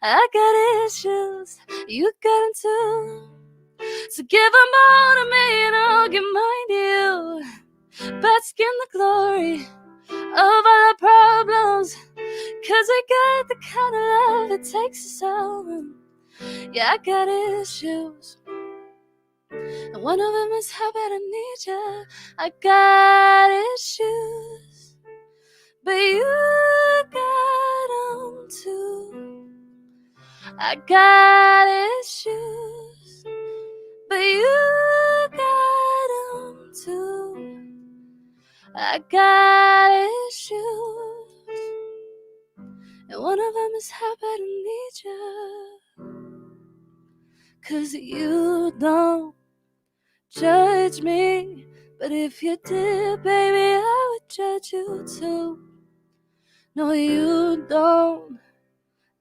I got issues, you got them too. So give them all to me and I'll give mine to you. Bask in the glory of all our problems, 'cause we got the kind of love it takes us all. Yeah, I got issues, and one of them is how bad I need you. I got issues, but you got them too. I got issues, but you got them too. I got issues, and one of them is how bad I need you. 'Cause you don't judge me, but if you did, baby, I would judge you too. No, you don't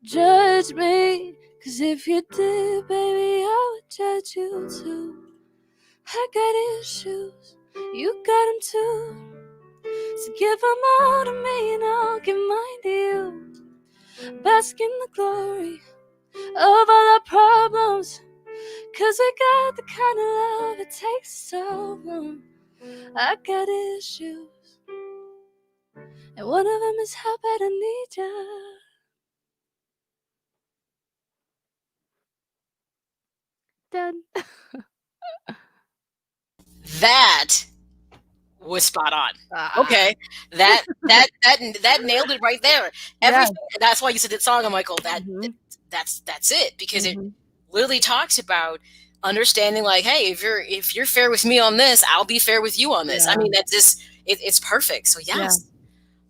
judge me, 'cause if you did, baby, I would judge you too. I got issues, you got them too. So give them all to me and I'll give mine to you. Bask in the glory of all our problems, 'cause we got the kind of love it takes so long. I got issues, and one of them is how bad I need you. Done. That was spot on. Okay, that nailed it right there. Everything. That's why you said that song. I'm like, oh, that's it, because it literally talks about understanding, like, hey, if you're fair with me on this, I'll be fair with you on this. I mean, that's just it's perfect. So yes,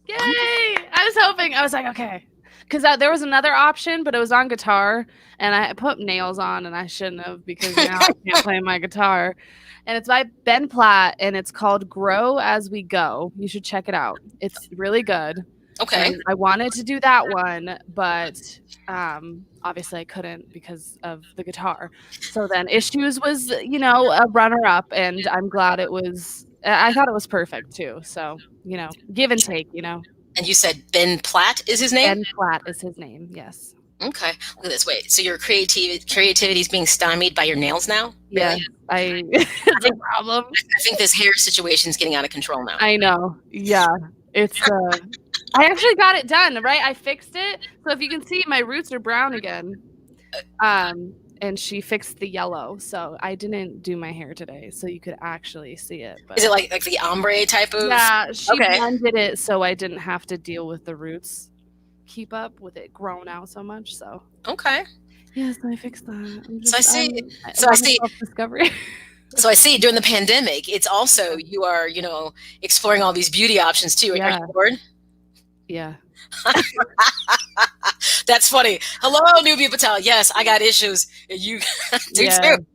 yay! I was hoping. I was like, okay, because there was another option, but it was on guitar, and I put nails on, and I shouldn't have, because now I can't play my guitar. And it's by Ben Platt, and it's called Grow As We Go. You should check it out. It's really good. Okay. And I wanted to do that one, but obviously I couldn't because of the guitar. So then Issues was, a runner-up, and I'm glad it was. I thought it was perfect too. So, give and take, And you said Ben Platt is his name? Ben Platt is his name, yes. Okay. Look at this. Wait, so your creativity is being stymied by your nails now? Yeah, it's a problem. I think this hair situation is getting out of control now. I know. Yeah, it's. I actually got it done, right? I fixed it. So if you can see, my roots are brown again. And she fixed the yellow. So I didn't do my hair today, so you could actually see it. But is it like the ombre type of? Yeah, she blended it so I didn't have to deal with the roots. Keep up with it growing out so much. So okay. Yes, I fixed that. So I see. Self-discovery. So I see during the pandemic, it's also you are exploring all these beauty options too. Yeah. Are you bored? Yeah. That's funny. Hello, Nubia Patel. Yes, I got issues. You do too.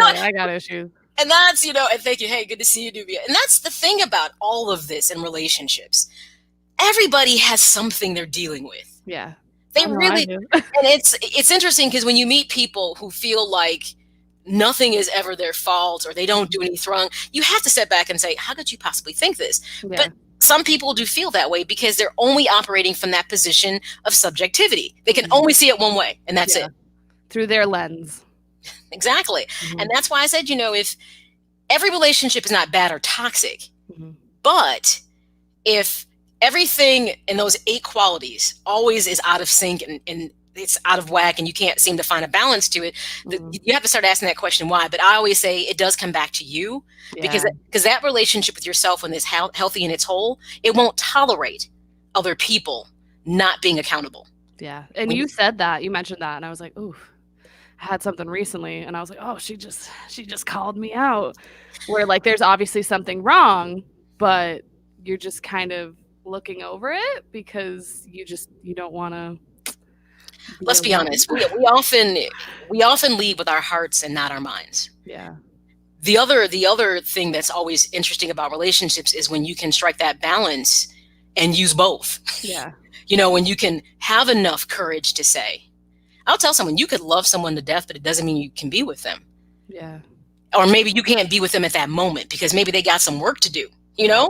I got issues. And that's and thank you. Hey, good to see you, Nubia. And that's the thing about all of this in relationships. Everybody has something they're dealing with. Yeah. They really, and it's interesting because when you meet people who feel like nothing is ever their fault or they don't do anything wrong, you have to step back and say, how could you possibly think this? Yeah. But some people do feel that way because they're only operating from that position of subjectivity. They can only see it one way, and that's it. Through their lens. Exactly. And that's why I said, if every relationship is not bad or toxic, but if everything in those 8 qualities always is out of sync and it's out of whack and you can't seem to find a balance to it, you have to start asking that question, why? But I always say it does come back to you, because that relationship with yourself, when it's healthy in its whole, it won't tolerate other people not being accountable. Yeah. And you said that, you mentioned that, and I was like, ooh, I had something recently, and I was like, oh, she just called me out, where like there's obviously something wrong, but you're just kind of looking over it because you don't want to. Let's be honest. We often lead with our hearts and not our minds. Yeah. The other thing that's always interesting about relationships is when you can strike that balance and use both. Yeah. When you can have enough courage to say, I'll tell someone, you could love someone to death, but it doesn't mean you can be with them. Yeah. Or maybe you can't be with them at that moment because maybe they got some work to do, Yeah.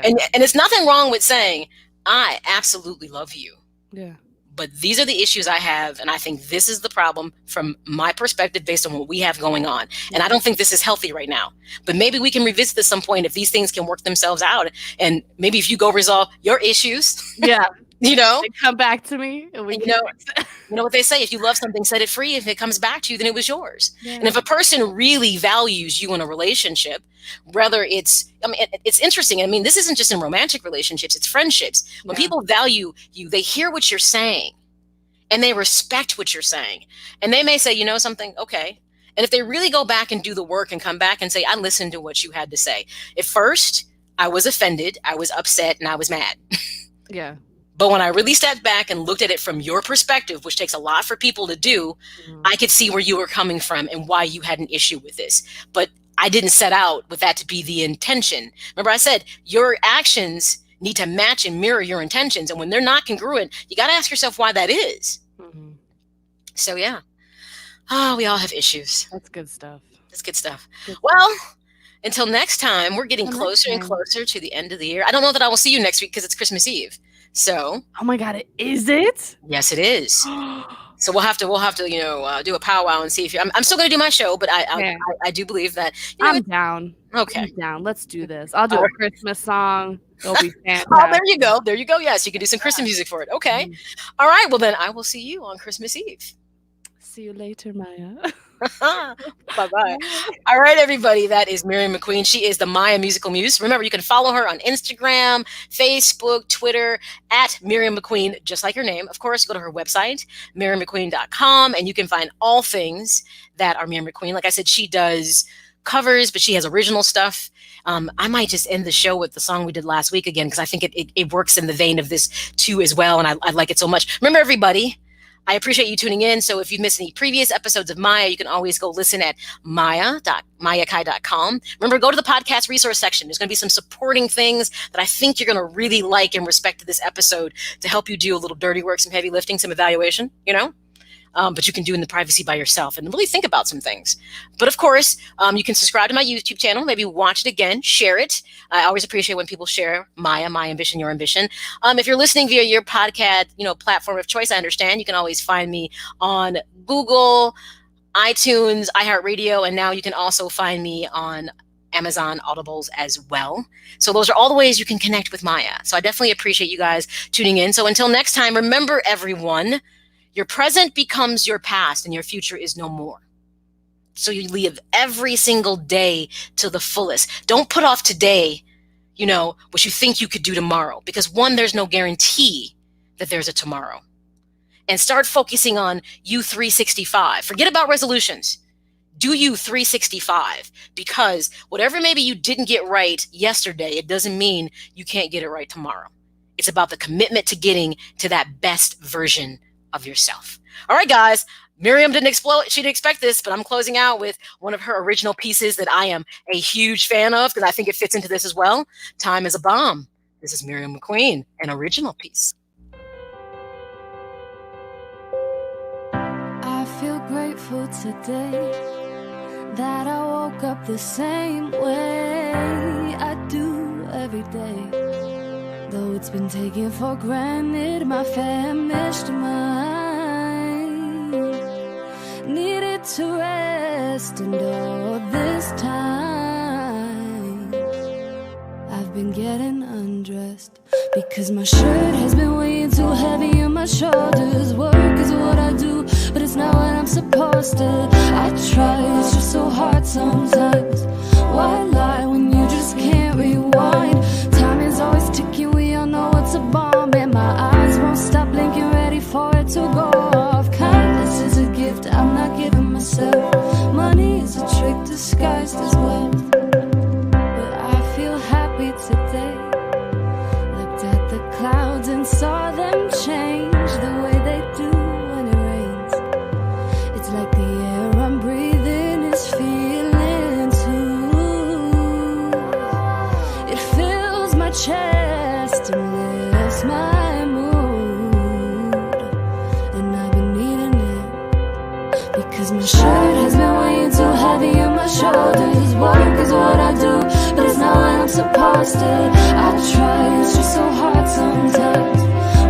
And it's nothing wrong with saying, I absolutely love you. Yeah. But these are the issues I have, and I think this is the problem from my perspective based on what we have going on. And I don't think this is healthy right now. But maybe we can revisit this at some point if these things can work themselves out. And maybe if you go resolve your issues. Yeah. They come back to me. And we you know what they say, if you love something, set it free. If it comes back to you, then it was yours. Yeah. And if a person really values you in a relationship, whether it's interesting. I mean, this isn't just in romantic relationships, it's friendships. When people value you, they hear what you're saying and they respect what you're saying. And they may say, you know something, okay. And if they really go back and do the work and come back and say, I listened to what you had to say. At first, I was offended, I was upset, and I was mad. Yeah. But when I really stepped back and looked at it from your perspective, which takes a lot for people to do, I could see where you were coming from and why you had an issue with this. But I didn't set out with that to be the intention. Remember, I said your actions need to match and mirror your intentions. And when they're not congruent, you got to ask yourself why that is. So, yeah. Oh, we all have issues. That's good stuff. That's good stuff. Well, until next time, we're getting closer and closer to the end of the year. I don't know that I will see you next week because it's Christmas Eve. So, oh my God, is it? Yes, it is. So we'll have to, do a powwow and see if I'm still going to do my show, but I do believe that I'm down. Okay, I'm down. Let's do this. I'll do a Christmas song. It'll be fantastic. Oh, there you go. There you go. Yes, you can do some Christmas music for it. Okay. All right. Well, then I will see you on Christmas Eve. See you later, Maya. Bye-bye. All right, everybody. That is Miriam McQueen. She is the M.A.Y.A Musical Muse. Remember, you can follow her on Instagram, Facebook, Twitter, at Miriam McQueen, just like her name. Of course, go to her website, miriammcqueen.com, and you can find all things that are Miriam McQueen. Like I said, she does covers, but she has original stuff. I might just end the show with the song we did last week again, because I think it works in the vein of this too as well, and I like it so much. Remember, everybody, I appreciate you tuning in. So if you've missed any previous episodes of M.A.Y.A, you can always go listen at maya.mayakai.com. Remember, go to the podcast resource section. There's going to be some supporting things that I think you're going to really like in respect to this episode to help you do a little dirty work, some heavy lifting, some evaluation, but you can do in the privacy by yourself and really think about some things. But of course, you can subscribe to my YouTube channel, maybe watch it again, share it. I always appreciate when people share M.A.Y.A, My Ambition, Your Ambition. If you're listening via your podcast, platform of choice, I understand. You can always find me on Google, iTunes, iHeartRadio, and now you can also find me on Amazon Audibles as well. So those are all the ways you can connect with M.A.Y.A. So I definitely appreciate you guys tuning in. So until next time, remember, everyone, your present becomes your past and your future is no more. So you live every single day to the fullest. Don't put off today, what you think you could do tomorrow, because one, there's no guarantee that there's a tomorrow. And start focusing on you 365. Forget about resolutions. Do you 365, because whatever maybe you didn't get right yesterday, it doesn't mean you can't get it right tomorrow. It's about the commitment to getting to that best version of yourself. All right, guys. Miriam didn't explode. She didn't expect this, but I'm closing out with one of her original pieces that I am a huge fan of, because I think it fits into this as well. Time is a Bomb. This is Miriam McQueen, an original piece. I feel grateful today that I woke up the same way I do every day. Though it's been taken for granted, my famished mind needed to rest, and all this time I've been getting undressed, because my shirt has been weighing too heavy on my shoulders. Work is what I do, but it's not what I'm supposed to. I try, it's just so hard sometimes. Why lie when you just can't rewind? Time is always ticking, we all know it's a bomb, and my eyes won't stop blinking, ready for it to go off. Kindness is a gift I'm not giving myself. Money is a trick disguised as wealth. But I feel happy today. Looked at the clouds and saw them change the way they do when it rains. It's like the air I'm breathing is feeling too. It fills my chest and lifts my mood, and I've been needing it, because my shirt has been weighing too heavy on my shoulders. Work is what I do, but it's not what I'm supposed to. I try, it's just so hard sometimes.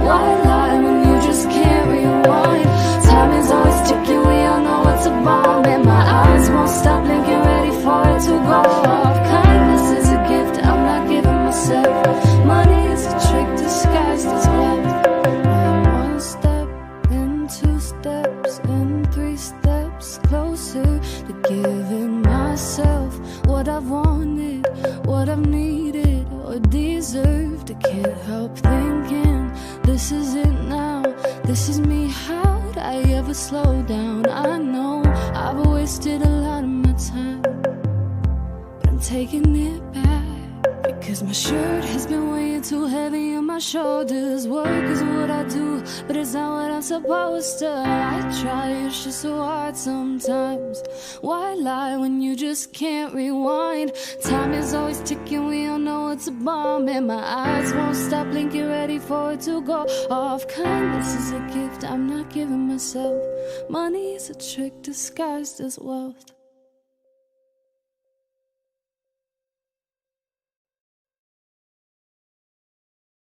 Why lie when you just can't rewind? Time is always ticking, we all know it's a bomb, and my eyes won't stop blinking, ready for it to go off. Kindness is a gift I'm not giving myself. Money is a trick disguised as wealth. I'm one step, then two steps, and three steps closer to giving myself what I've wanted, what I've needed or deserved. I can't help thinking this is it now. This is me, how'd I ever slow down? I know I've wasted a lot of my time, but I'm taking it back. Because my shirt has been weighing too heavy on my shoulders. Work is what I do, but it's not what I'm supposed to. I try, it's just so hard sometimes. Why lie when you just can't rewind? Time is always ticking, we all know it's a bomb, and my eyes won't stop blinking, ready for it to go off. Kindness is a gift I'm not giving myself. Money is a trick disguised as wealth.